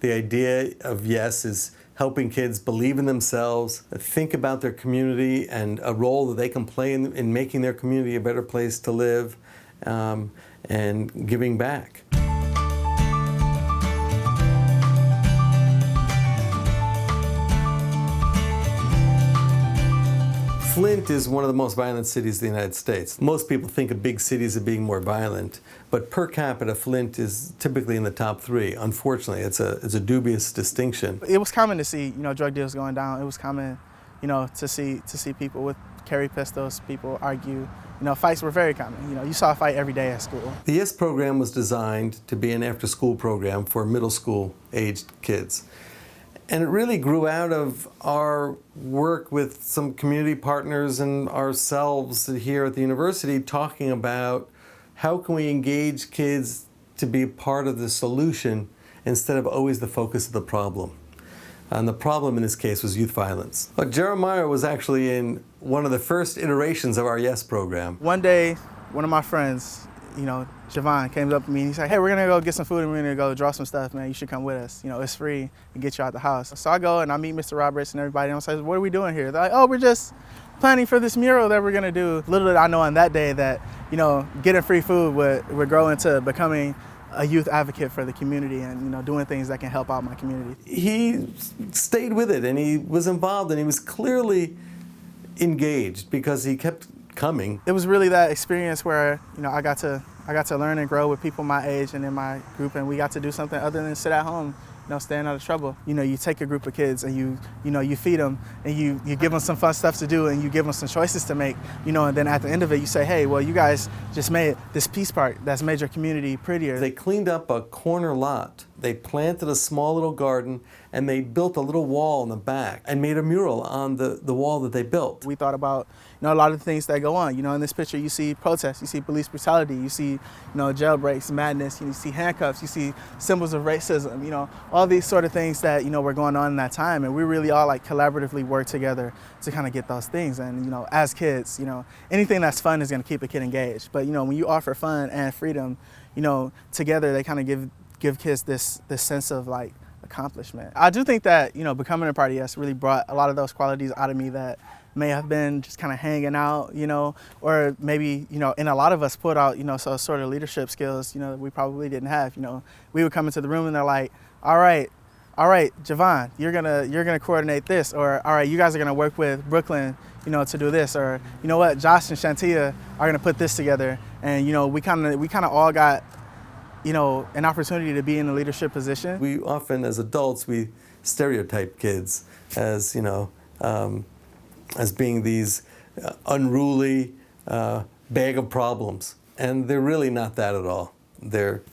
The idea of Y.E.S is helping kids believe in themselves, think about their community and a role that they can play in making their community a better place to live, and giving back. Flint is one of the most violent cities in the United States. Most people think of big cities as being more violent, but per capita, Flint is typically in the top 3. Unfortunately, it's a dubious distinction. It was common to see, drug deals going down. It was common, to see people with carry pistols, people argue. Fights were very common. You saw a fight every day at school. The Y.E.S program was designed to be an after-school program for middle school-aged kids. And it really grew out of our work with some community partners and ourselves here at the university, talking about how can we engage kids to be part of the solution instead of always the focus of the problem. And the problem in this case was youth violence. But Jerimiah was actually in one of the first iterations of our Y.E.S program. One day, one of my friends, Javon, came up to me and he said, "Hey, we're gonna go get some food and we're gonna go draw some stuff, man. You should come with us. It's free and get you out the house." So I go and I meet Mr. Roberts and everybody, and I say, "What are we doing here?" They're like, "Oh, we're just planning for this mural that we're gonna do." Little did I know on that day that, getting free food would grow into becoming a youth advocate for the community and, doing things that can help out my community. He stayed with it and he was involved and he was clearly engaged because he kept coming. It was really that experience where, I got to learn and grow with people my age and in my group, and we got to do something other than sit at home, staying out of trouble. You take a group of kids and you feed them and you give them some fun stuff to do and you give them some choices to make, and then at the end of it you say, "Hey, well, you guys just made this Peace Park that's made your community prettier." They cleaned up a corner lot. They planted a small little garden and they built a little wall in the back and made a mural on the wall that they built. We thought about, a lot of the things that go on. In this picture you see protests, you see police brutality, you see, jailbreaks, madness, you see handcuffs, you see symbols of racism, all these sort of things that, were going on in that time. And we really all collaboratively work together to kind of get those things. And, as kids, anything that's fun is going to keep a kid engaged. But, when you offer fun and freedom, together they kind of give kids this sense of accomplishment. I do think that, becoming a part of Y.E.S really brought a lot of those qualities out of me that may have been just kind of hanging out, or maybe, and a lot of us put out, so sort of leadership skills, that we probably didn't have. We would come into the room and they're like, all right, Javon, you're gonna coordinate this, or all right, you guys are gonna work with Brooklyn, to do this, or you know what, Josh and Shantia are gonna put this together, and we kind of all got, an opportunity to be in a leadership position. We often, as adults, we stereotype kids as, as being these unruly bag of problems. And they're really not that at all. They're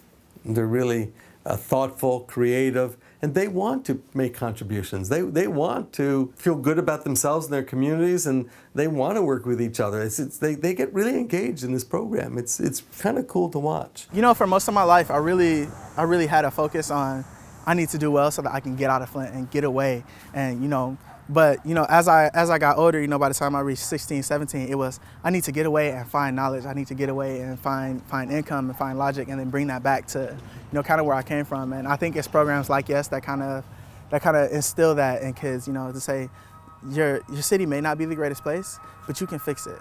really thoughtful, creative, and they want to make contributions. They want to feel good about themselves and their communities, and they want to work with each other. They get really engaged in this program. It's kind of cool to watch. For most of my life, I really had a focus on, I need to do well so that I can get out of Flint and get away, and but as I got older, by the time I reached 16, 17, it was, I need to get away and find knowledge. I need to get away and find income and find logic, and then bring that back to, kind of where I came from. And I think it's programs like Y.E.S that kind of instill that in kids, to say your city may not be the greatest place, but you can fix it.